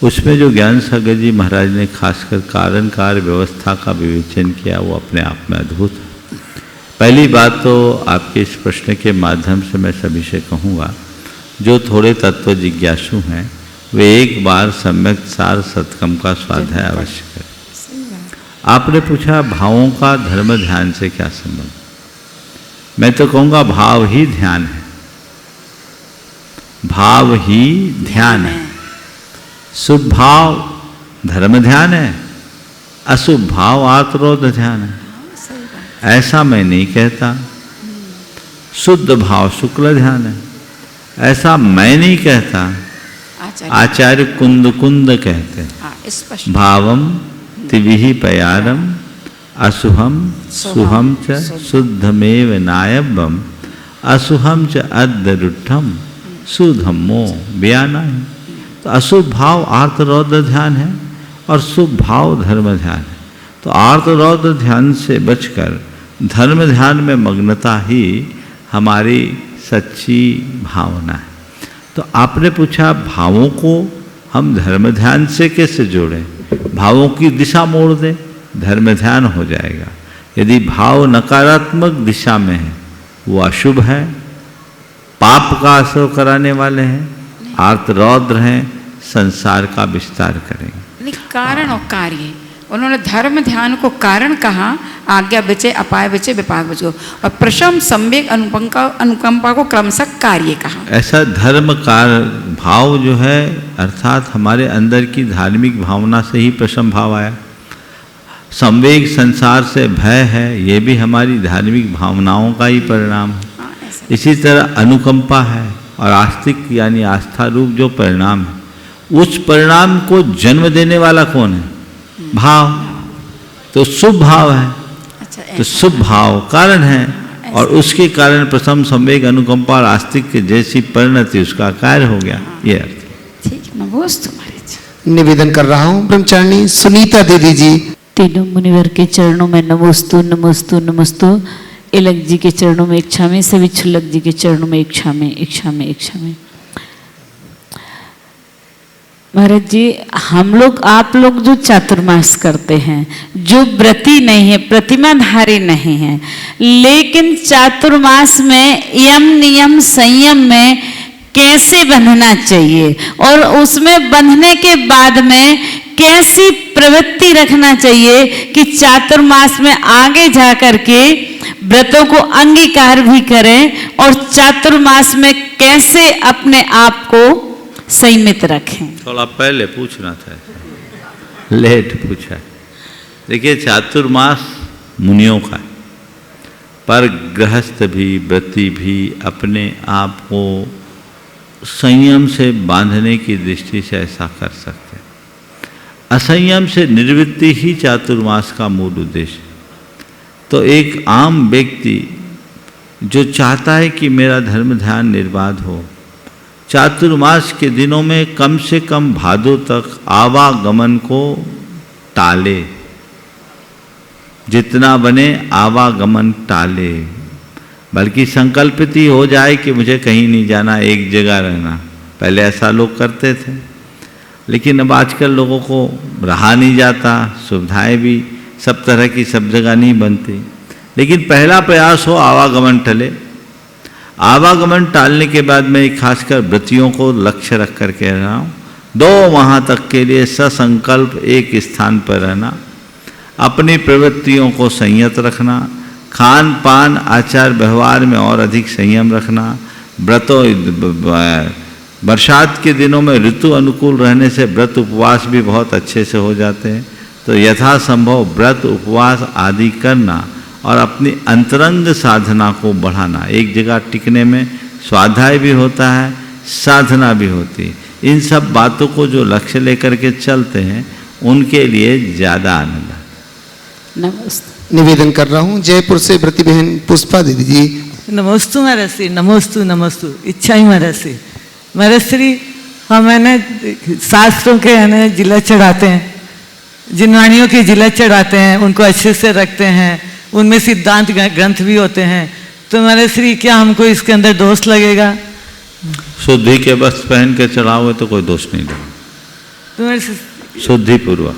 उसमें जो ज्ञान सागर जी महाराज ने खासकर कारण कार्य व्यवस्था का विवेचन किया वो अपने आप में अद्भुत है। पहली बात तो आपके इस प्रश्न के माध्यम से मैं सभी से कहूँगा, जो थोड़े तत्व जिज्ञासु हैं वे एक बार सम्यक सार शतकम का स्वाध्याय अवश्य करें। आपने पूछा भावों का धर्म ध्यान से क्या संबंध। मैं तो कहूँगा भाव ही ध्यान है, भाव ही ध्यान है। शुभ भाव धर्म ध्यान है, अशुभ भाव आत्रोध ध्यान है। ऐसा मैं नहीं कहता। शुद्ध भाव शुक्ल ध्यान है, ऐसा मैं नहीं कहता। आचार्य कुंद कुंद कहते हैं। भावम तिविहि पयारम असुहम सुहम च शुद्धमेव नायबम असुहम च अद्दरुठम सुधम्मो बयाना। तो अशुभ भाव आर्तरौद्र ध्यान है और शुभ भाव धर्म ध्यान है। तो आर्तरौद्र ध्यान से बचकर धर्म ध्यान में मग्नता ही हमारी सच्ची भावना है। तो आपने पूछा भावों को हम धर्म ध्यान से कैसे जोड़ें? भावों की दिशा मोड़ दें, धर्म ध्यान हो जाएगा। यदि भाव नकारात्मक दिशा में है वो अशुभ है, पाप का असर कराने वाले हैं, आर्त रौद्र हैं, संसार का विस्तार करेंगे। कारण और कार्य, उन्होंने धर्म ध्यान को कारण कहा, आज्ञा बचे, अपाय बचे, विपाक बचो, और प्रशम संवेग अनुकंपा को क्रमशः कार्य कहा। ऐसा धर्म कार भाव जो है अर्थात हमारे अंदर की धार्मिक भावना से ही प्रशम भाव आया। संवेग संसार से भय है, ये भी हमारी धार्मिक भावनाओं का ही परिणाम है। इसी तरह अनुकंपा है और आस्तिक यानी आस्था रूप जो परिणाम है, उस परिणाम को जन्म देने वाला कौन है? भाव। तो शुभ भाव है, तो शुभ भाव कारण है और उसके कारण प्रथम संवेग अनुकंपा और आस्तिक के जैसी परिणति उसका कार्य हो गया। ये अर्थ। ठीक, नमोस्तु महाराज। निवेदन कर रहा हूँ ब्रह्मचारिणी सुनीता दीदी जी। तीनों मुनिवर के चरणों में नमोस्तु नमोस्तु नमोस्तु। एलक जी के चरणों में इच्छा में, सभी क्षुल्लक जी के चरणों में इच्छा में, इच्छा में, इच्छा में। महाराज जी, हम लोग, आप लोग जो चातुर्मास करते हैं, जो व्रती नहीं है, प्रतिमाधारी नहीं है, लेकिन चातुर्मास में यम नियम संयम में कैसे बंधना चाहिए और उसमें बंधने के बाद में कैसी प्रवृत्ति रखना चाहिए कि चातुर्मास में आगे जा कर के व्रतों को अंगीकार भी करें और चातुर्मास में कैसे अपने आप को संयमित रखें। थोड़ा पहले पूछना था, लेट पूछा। देखिए, चातुर्मास मुनियों का है, पर गृहस्थ भी व्रती भी अपने आप को संयम से बांधने की दृष्टि से ऐसा कर सकते हैं। असंयम से निवृत्ति ही चातुर्मास का मूल उद्देश्य। तो एक आम व्यक्ति जो चाहता है कि मेरा धर्म ध्यान निर्बाध हो, चातुर्मास के दिनों में कम से कम भादों तक आवागमन को टाले, जितना बने आवागमन टाले, बल्कि संकल्पित ही हो जाए कि मुझे कहीं नहीं जाना, एक जगह रहना। पहले ऐसा लोग करते थे, लेकिन अब आजकल लोगों को रहा नहीं जाता, सुविधाएं भी सब तरह की सब जगह नहीं बनती। लेकिन पहला प्रयास हो आवागमन टले। आवागमन टालने के बाद मैं खासकर व्रतियों को लक्ष्य रख कर कह रहा हूँ, 2 माह तक के लिए ससंकल्प एक स्थान पर रहना, अपनी प्रवृत्तियों को संयत रखना, खान पान आचार व्यवहार में और अधिक संयम रखना। व्रतों बरसात के दिनों में ऋतु अनुकूल रहने से व्रत उपवास भी बहुत अच्छे से हो जाते हैं। तो यथासंभव व्रत उपवास आदि करना और अपनी अंतरंग साधना को बढ़ाना। एक जगह टिकने में स्वाध्याय भी होता है, साधना भी होती है। इन सब बातों को जो लक्ष्य लेकर के चलते हैं उनके लिए ज़्यादा आनंद है। नमस्ते। निवेदन कर रहा हूँ जयपुर से व्रती बहन पुष्पा दीदी जी। नमोस्तु महाराज श्री, नमोस्तु नमोस्तु। इच्छा ही महाराज श्री। महाराज श्री, हम है ना शास्त्रों के है ना जिला चढ़ाते हैं, जिन वाणियों के जिला चढ़ाते हैं उनको अच्छे से रखते हैं, उनमें सिद्धांत ग्रंथ भी होते हैं। तो महाराज श्री, क्या हमको इसके अंदर दोष लगेगा? शुद्धि के वस्त्र पहन के चढ़ाओगे तो कोई दोष नहीं लगेगा। तो शुद्धि पूर्वक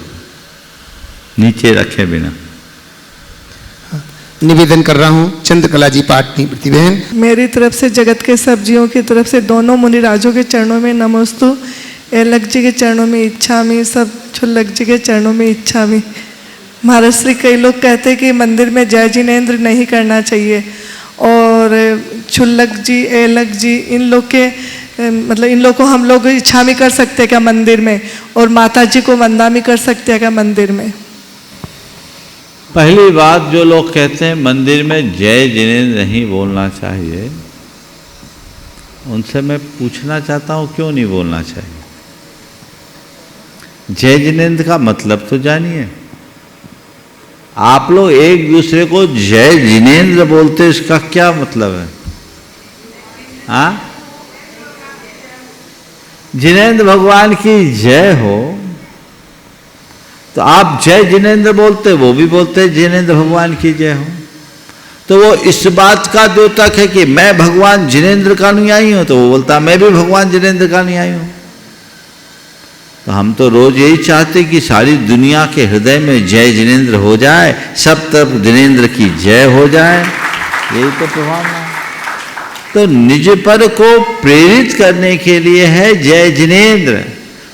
नीचे रखे बिना। निवेदन कर रहा हूँ चंद्रकला जी पाटनी व्रती बहन। मेरी तरफ से जगत के सब जीवों की तरफ से दोनों मुनिराजों के चरणों में नमोस्तु। एलक जी के चरणों में इच्छामि, सब क्षुल्लक जी के चरणों में इच्छामि। महाराज श्री, कई लोग कहते हैं कि मंदिर में जय जिनेन्द्र नहीं करना चाहिए, और क्षुल्लक जी, एलक जी, इन लोग के मतलब इन लोग को हम लोग इच्छामि कर सकते हैं क्या मंदिर में, और माता जी को वंदामि कर सकते हैं क्या मंदिर में? पहली बात, जो लोग कहते हैं मंदिर में जय जिनेन्द्र नहीं बोलना चाहिए, उनसे मैं पूछना चाहता हूँ क्यों नहीं बोलना चाहिए? जय जिनेन्द्र का मतलब तो जानिए। आप लोग एक दूसरे को जय जिनेन्द्र बोलते, इसका क्या मतलब है? हाँ, जिनेन्द्र भगवान की जय हो तो आप जय जिनेन्द्र बोलते, वो भी बोलते जिनेन्द्र भगवान की जय हो। तो तो वो इस बात का द्योतक है कि मैं भगवान जिनेंद्र का अनुयायी हूं, तो वो बोलता मैं भी भगवान जिनेंद्र का अनुयायी हूं। तो हम तो रोज यही चाहते कि सारी दुनिया के हृदय में जय जिनेंद्र हो जाए, सब तरफ जिनेंद्र की जय हो जाए, यही तो प्रभावना है। तो निज पर को प्रेरित करने के लिए है जय जिनेंद्र।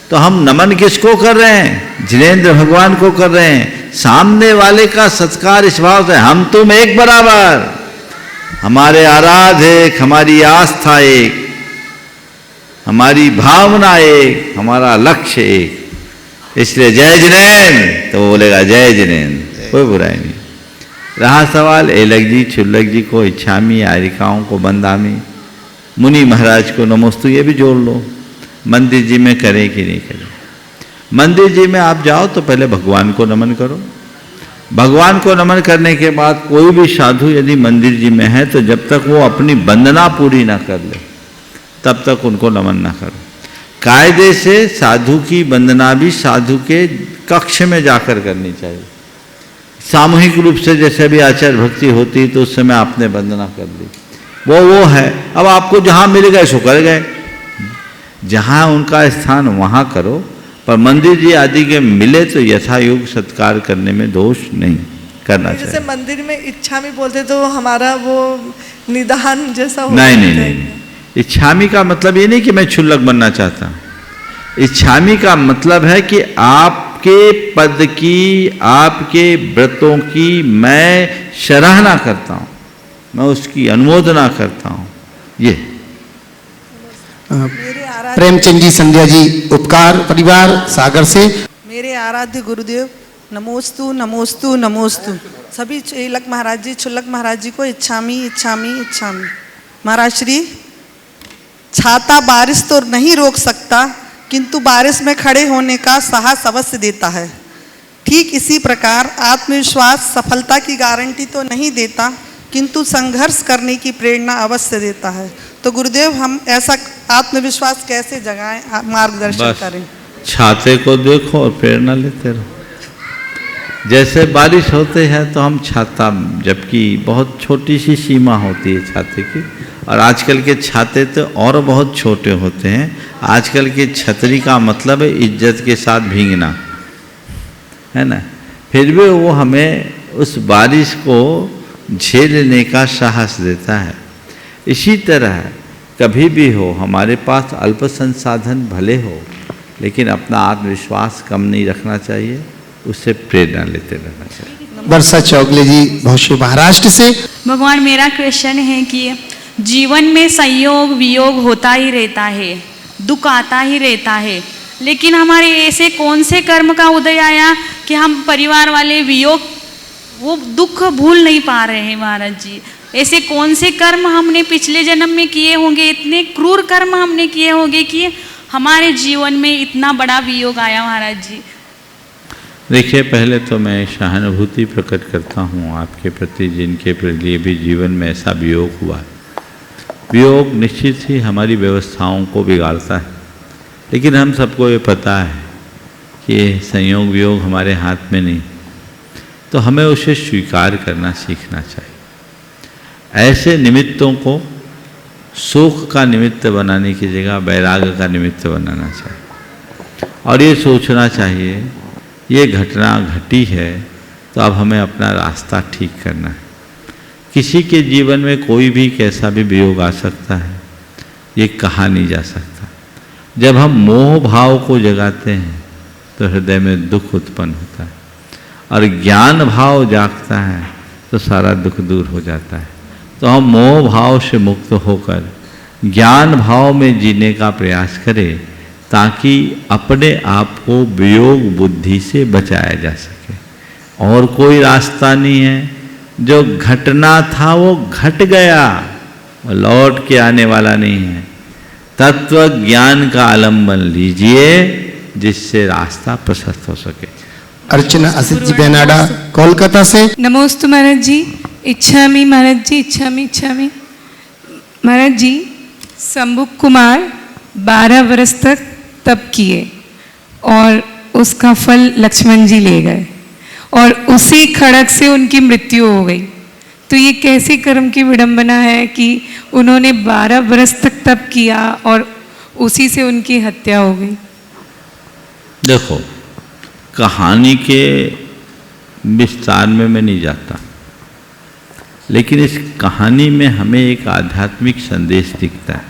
तो हम नमन किसको कर रहे हैं? जिनेंद्र भगवान को कर रहे हैं। सामने वाले का सत्कार इस भाव से, हम तुम एक बराबर, हमारे आराध एक, हमारी आस्था एक, हमारी भावना एक, हमारा लक्ष्य एक। इसलिए जय जिनेंद्र, तो वो बोलेगा जय जिनेंद्र, कोई बुराई नहीं। रहा सवाल एलक जी छुल्लक जी को इच्छामी, आरिकाओं को बंदामी, मुनि महाराज को नमोस्तु, ये भी जोड़ लो। मंदिर जी में करें कि नहीं करें? मंदिर जी में आप जाओ तो पहले भगवान को नमन करो। भगवान को नमन करने के बाद कोई भी साधु यदि मंदिर जी में है तो जब तक वो अपनी वंदना पूरी ना कर ले तब तक उनको नमन ना करो। कायदे से साधु की वंदना भी साधु के कक्ष में जाकर करनी चाहिए। सामूहिक रूप से जैसे भी आचार्य भक्ति होती तो उस समय आपने वंदना कर ली, वो है। अब आपको जहाँ मिल गए सो कर गए, जहाँ उनका स्थान वहाँ करो, पर मंदिर जी आदि के मिले तो यथायोग सत्कार करने में दोष नहीं करना चाहिए। जैसे मंदिर में इच्छा में बोलते तो हमारा वो निदान जैसा हो नहीं। इच्छामी का मतलब ये नहीं कि मैं क्षुल्लक बनना चाहता। इच्छामी का मतलब है कि आपके पद की, आपके व्रतों की मैं सराहना करता हूँ, मैं उसकी अनुमोदना करता हूँ। ये प्रेमचंद जी, संध्या जी, उपकार परिवार सागर से। मेरे आराध्य गुरुदेव नमोस्तु नमोस्तु नमोस्तु। सभी छुल्लक महाराज जी, छुल्लक महाराज जी को इच्छामी इच्छामी इच्छामी। महाराज श्री, छाता बारिश तो नहीं रोक सकता किंतु बारिश में खड़े होने का साहस अवश्य देता है। ठीक इसी प्रकार आत्मविश्वास सफलता की गारंटी तो नहीं देता किंतु संघर्ष करने की प्रेरणा अवश्य देता है। तो गुरुदेव हम ऐसा आत्मविश्वास कैसे जगाएं, मार्गदर्शन करें? छाते को देखो और प्रेरणा लेते रहो। जैसे बारिश होते हैं तो हम छाता, जबकि बहुत छोटी सी सीमा होती है छाते की, और आजकल के छाते तो और बहुत छोटे होते हैं। आजकल के छतरी का मतलब है इज्जत के साथ भीगना, है ना। फिर भी वो हमें उस बारिश को झेलने का साहस देता है। इसी तरह कभी भी हो, हमारे पास अल्प संसाधन भले हो, लेकिन अपना आत्मविश्वास कम नहीं रखना चाहिए, उससे प्रेरणा लेते रहना चाहिए। वर्षा चौगले जी, भौशो महाराष्ट्र से। भगवान, मेरा क्वेश्चन है कि जीवन में संयोग वियोग होता ही रहता है, दुख आता ही रहता है, लेकिन हमारे ऐसे कौन से कर्म का उदय आया कि हम परिवार वाले वियोग, वो दुख भूल नहीं पा रहे हैं महाराज जी। ऐसे कौन से कर्म हमने पिछले जन्म में किए होंगे, इतने क्रूर कर्म हमने किए होंगे कि हमारे जीवन में इतना बड़ा वियोग आया महाराज जी? देखिए, पहले तो मैं सहानुभूति प्रकट करता हूँ आपके प्रति, जिनके लिए भी जीवन में ऐसा वियोग हुआ। वियोग निश्चित ही हमारी व्यवस्थाओं को बिगाड़ता है, लेकिन हम सबको ये पता है कि संयोग वियोग हमारे हाथ में नहीं, तो हमें उसे स्वीकार करना सीखना चाहिए। ऐसे निमित्तों को सुख का निमित्त बनाने की जगह वैराग्य का निमित्त बनाना चाहिए, और ये सोचना चाहिए ये घटना घटी है तो अब हमें अपना रास्ता ठीक करना है। किसी के जीवन में कोई भी कैसा भी वियोग आ सकता है, ये कहा नहीं जा सकता। जब हम मोह भाव को जगाते हैं तो हृदय में दुख उत्पन्न होता है, और ज्ञान भाव जागता है तो सारा दुख दूर हो जाता है। तो हम मोह भाव से मुक्त होकर ज्ञान भाव में जीने का प्रयास करें, ताकि अपने आप को वियोग बुद्धि से बचाया जा सके। और कोई रास्ता नहीं है, जो घटना था वो घट गया, लौट के आने वाला नहीं है। तत्व ज्ञान का आलम्बन लीजिए, जिससे रास्ता प्रशस्त हो सके। अर्चना असित जी, बेनाडा कोलकाता से। नमोस्तु महाराज जी, इच्छामी महाराज जी, इच्छामी इच्छामी। महाराज जी, शंभुक कुमार 12 वर्ष तक तप किए और उसका फल लक्ष्मण जी ले गए, और उसी खड़ग से उनकी मृत्यु हो गई। तो ये कैसे कर्म की विडंबना है कि उन्होंने 12 वर्ष तक तप किया और उसी से उनकी हत्या हो गई। देखो, कहानी के विस्तार में मैं नहीं जाता, लेकिन इस कहानी में हमें एक आध्यात्मिक संदेश दिखता है।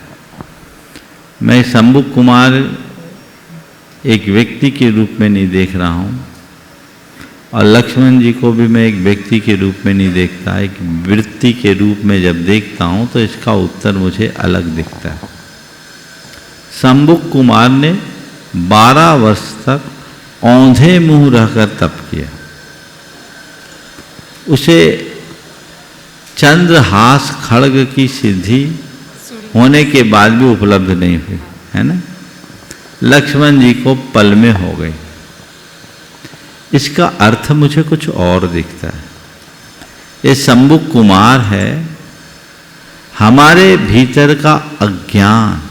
मैं शंभु कुमार एक व्यक्ति के रूप में नहीं देख रहा हूँ, और लक्ष्मण जी को भी मैं एक व्यक्ति के रूप में नहीं देखता, एक वृत्ति के रूप में जब देखता हूँ तो इसका उत्तर मुझे अलग दिखता है। शंभु कुमार ने 12 वर्ष तक औंधे मुंह रहकर तप किया। उसे चंद्रहास खड्ग की सिद्धि होने के बाद भी उपलब्ध नहीं हुई, है ना। लक्ष्मण जी को पल में हो गई। इसका अर्थ मुझे कुछ और दिखता है। ये शंभु कुमार है, हमारे भीतर का अज्ञान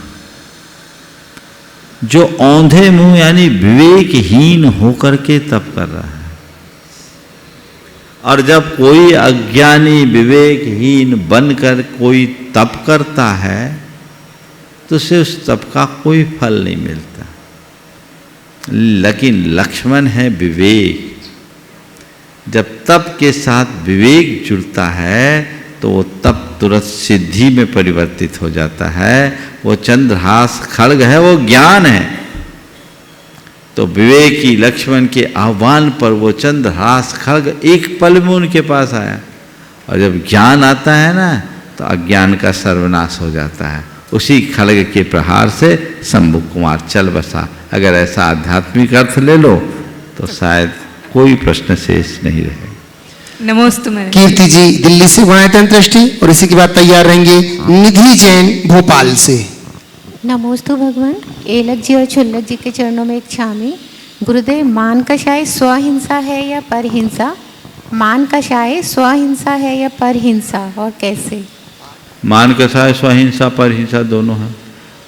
जो औंधे मुंह यानी विवेकहीन होकर के तप कर रहा है। और जब कोई अज्ञानी विवेकहीन बनकर कोई तप करता है तो उसे उस तप का कोई फल नहीं मिलता। लेकिन लक्ष्मण है विवेक। जब तप के साथ विवेक जुड़ता है तो वो तप तुरंत सिद्धि में परिवर्तित हो जाता है। वो चंद्रहास खड्ग है, वो ज्ञान है। तो विवेकी लक्ष्मण के आह्वान पर वो चंद्रहास खड्ग एक पल में उनके पास आया। और जब ज्ञान आता है ना तो अज्ञान का सर्वनाश हो जाता है। उसी खड्ग के प्रहार से शंभु कुमार चल बसा। अगर ऐसा आध्यात्मिक अर्थ ले लो तो शायद कोई प्रश्न शेष नहीं रहे। नमोस्तु महाराज। कीर्ति जी दिल्ली से गुणायतन ट्रस्टी, और इसी के बाद तैयार रहेंगे निधि जैन भोपाल से। नमोस्तु भगवान। एलक जी और छुल्लक जी के चरणों में एक छामी। गुरुदेव, मान कषाय स्वहिंसा है या परहिंसा? मान कषाय स्वहिंसा है या परहिंसा, और कैसे? मान कषाय स्वहिंसा परहिंसा दोनों है।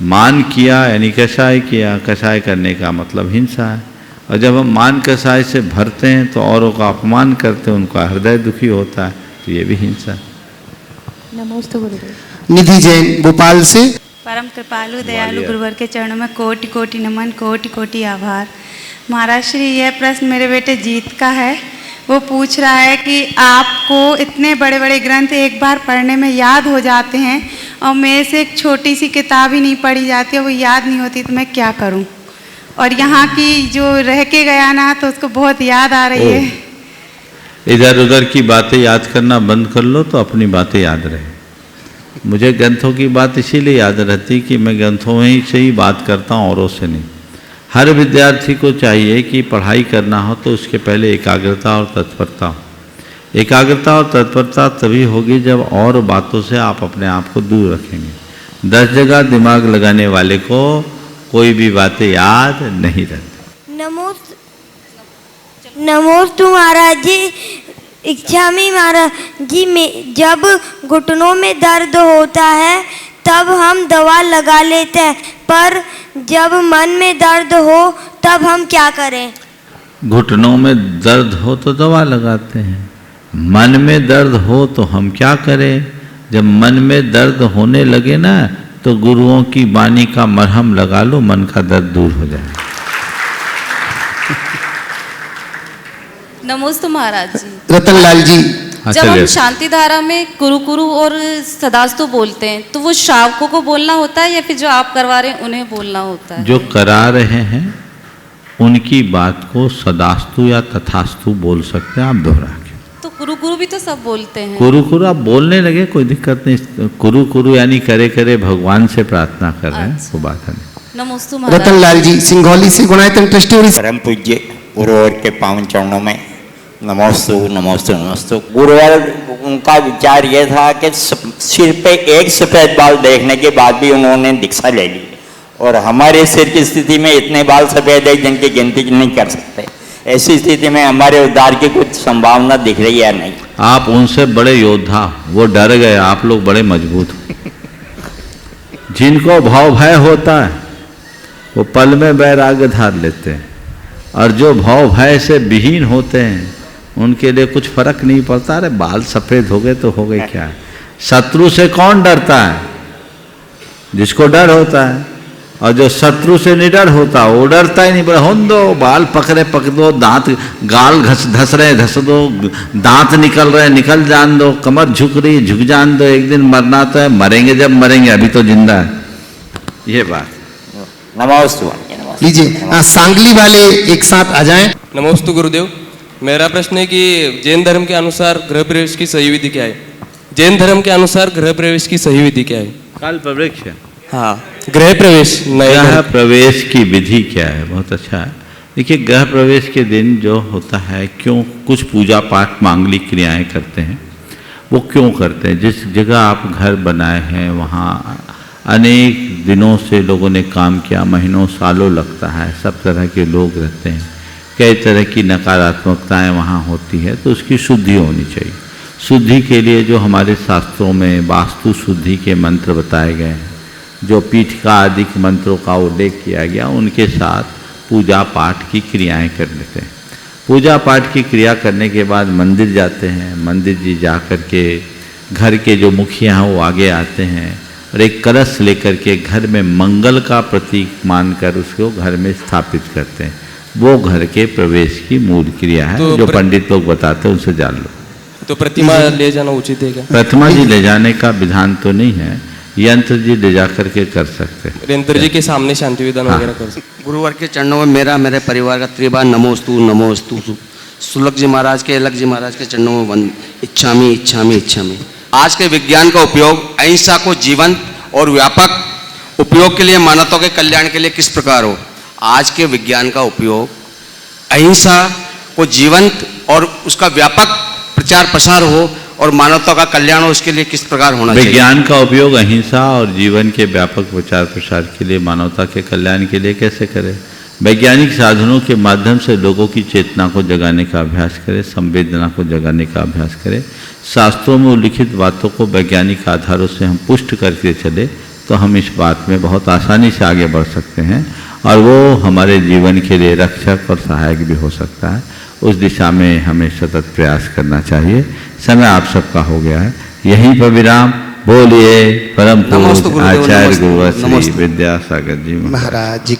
मान किया यानी कषाय किया, कषाय करने का मतलब हिंसा है। और जब हम मान कषाय से भरते हैं तो औरों का अपमान करते हैं, उनका हृदय दुखी होता है, तो ये भी हिंसा है। नमोस्तु गुरुदेव। निधि जैन भोपाल से। परम कृपालु दयालु गुरुवर के चरणों में कोटि कोटि नमन, कोटि कोटि आभार। महाराज श्री, यह प्रश्न मेरे बेटे जीत का है। वो पूछ रहा है कि आपको इतने बड़े बड़े ग्रंथ एक बार पढ़ने में याद हो जाते हैं और मेरे से एक छोटी सी किताब ही नहीं पढ़ी जाती है, वो याद नहीं होती, तो मैं क्या करूं? और यहाँ की जो रह के गया ना तो उसको बहुत याद आ रही है। इधर उधर की बातें याद करना बंद कर लो तो अपनी बातें याद रहे। मुझे ग्रंथों की बात इसीलिए याद रहती कि मैं ग्रंथों में ही से ही बात करता हूँ, औरों से नहीं। हर विद्यार्थी को चाहिए कि पढ़ाई करना हो तो उसके पहले एकाग्रता और तत्परता हो। एकाग्रता और तत्परता तभी होगी जब और बातों से आप अपने आप को दूर रखेंगे। 10 जगह दिमाग लगाने वाले को कोई भी बातें याद नहीं रहती। नमोस्तु महाराज जी। इच्छामी महाराज जी, में जब घुटनों में दर्द होता है तब हम दवा लगा लेते हैं, पर जब मन में दर्द हो तब हम क्या करें? घुटनों में दर्द हो तो दवा लगाते हैं, मन में दर्द हो तो हम क्या करें? जब मन में दर्द होने लगे ना तो गुरुओं की वाणी का मरहम लगा लो, मन का दर्द दूर हो जाए। नमोस्तु महाराज जी। रतनलाल जी। जब हम शांति धारा में कुरु कुरु और सदास्तु बोलते हैं तो वो श्रावकों को बोलना होता है या फिर जो आप करवा रहे हैं उन्हें बोलना होता है? जो करा रहे हैं उनकी बात को सदास्तु या तथास्तु बोल सकते हैं आप दोहरा के। तो कुरु कुरु भी तो सब बोलते हैं। कुरु कुरु आप बोलने लगे, कोई दिक्कत नहीं। कुरु कुरु यानी करे करे भगवान से प्रार्थना कर रहे हैं, वो बात है। नमोस्तु महाराज। रतनलाल जी सिंघौली से गुणायतन ट्रस्टी। परम पूज्य गुरुवर के पावन चरणों में नमोस्तु नमोस्तु नमोस्तु। गुरुवर, उनका विचार यह था कि सिर पे एक सफ़ेद बाल देखने के बाद भी उन्होंने दीक्षा ले ली, और हमारे सिर की स्थिति में इतने बाल सफ़ेद है जिनकी गिनती नहीं कर सकते। ऐसी स्थिति में हमारे उद्धार की कुछ संभावना दिख रही है नहीं? आप उनसे बड़े योद्धा, वो डर गए, आप लोग बड़े मजबूत हो। जिनको भाव भय होता है वो पल में वैराग्य धार लेते हैं, और जो भाव भय से विहीन होते हैं उनके लिए कुछ फर्क नहीं पड़ता। अरे बाल सफ़ेद हो गए तो हो गए क्या। शत्रु से कौन डरता है? जिसको डर होता है। और जो शत्रु से निडर होता वो डरता ही नहीं। बोले होन दो, बाल पकड़े पक दो, दांत गाल धस रहे धस दो, दांत निकल रहे निकल जान दो, कमर झुक रही झुक जान दो, एक दिन मरना तो है, मरेंगे जब मरेंगे, अभी तो जिंदा है। ये बात। नमोस्तु। लीजिए सांगली वाले एक साथ आ जाएं। नमोस्तु गुरुदेव। मेरा प्रश्न है कि जैन धर्म के अनुसार गृह प्रवेश की सही विधि क्या है? जैन धर्म के अनुसार गृह प्रवेश की सही विधि क्या है? काल वृक्ष। हाँ, गृह प्रवेश। गृह प्रवेश की विधि क्या है? बहुत अच्छा है। देखिए, गृह प्रवेश के दिन जो होता है, क्यों कुछ पूजा पाठ मांगलिक क्रियाएं करते हैं, वो क्यों करते हैं? जिस जगह आप घर बनाए हैं वहाँ अनेक दिनों से लोगों ने काम किया, महीनों सालों लगता है, सब तरह के लोग रहते हैं, कई तरह की नकारात्मकताएं वहाँ होती है, तो उसकी शुद्धि होनी चाहिए। शुद्धि के लिए जो हमारे शास्त्रों में वास्तु शुद्धि के मंत्र बताए गए हैं, जो पीठिका आदि मंत्रों का उल्लेख किया गया, उनके साथ पूजा पाठ की क्रियाएं कर लेते हैं। पूजा पाठ की क्रिया करने के बाद मंदिर जाते हैं। मंदिर जी जा कर के घर के जो मुखिया हैं वो आगे आते हैं और एक कलश लेकर के घर में मंगल का प्रतीक मानकर उसको घर में स्थापित करते हैं। वो घर के प्रवेश की मूल क्रिया है। तो जो पंडित लोग बताते हैं उनसे जान लो। तो प्रतिमा ले जाना उचित है क्या? प्रतिमा जी ले जाने का विधान तो नहीं है, यंत्र जी ले जा करके कर सकते हैं। यंत्र जी के सामने शांति विधान वगैरह कर सकते। गुरुवार के चरणों में मेरे परिवार का त्रिबार नमोस्तु नमोस्तु। सुलभ जी महाराज के, अलग जी महाराज के चरणों में वंदन। इच्छामी इच्छामी इच्छामी। आज के विज्ञान का उपयोग अहिंसा को जीवंत और व्यापक उपयोग के लिए, मानवता के कल्याण के लिए किस प्रकार हो? आज के विज्ञान का उपयोग अहिंसा को जीवंत और उसका व्यापक प्रचार प्रसार हो और मानवता का कल्याण हो, उसके लिए किस प्रकार होना चाहिए? विज्ञान का उपयोग अहिंसा और जीवन के व्यापक प्रचार प्रसार के लिए, मानवता के कल्याण के लिए कैसे करें? वैज्ञानिक साधनों के माध्यम से लोगों की चेतना को जगाने का अभ्यास करें, संवेदना को जगाने का अभ्यास करें। शास्त्रों में उल्लिखित बातों को वैज्ञानिक आधारों से हम पुष्ट करके चले तो हम इस बात में बहुत आसानी से आगे बढ़ सकते हैं और वो हमारे जीवन के लिए रक्षक और सहायक भी हो सकता है। उस दिशा में हमें सतत प्रयास करना चाहिए। समय आप सबका हो गया है, यहीं पर विराम। बोलिए परम पूज्य आचार्य गुरुवर श्री विद्यासागर जी महाराज जी।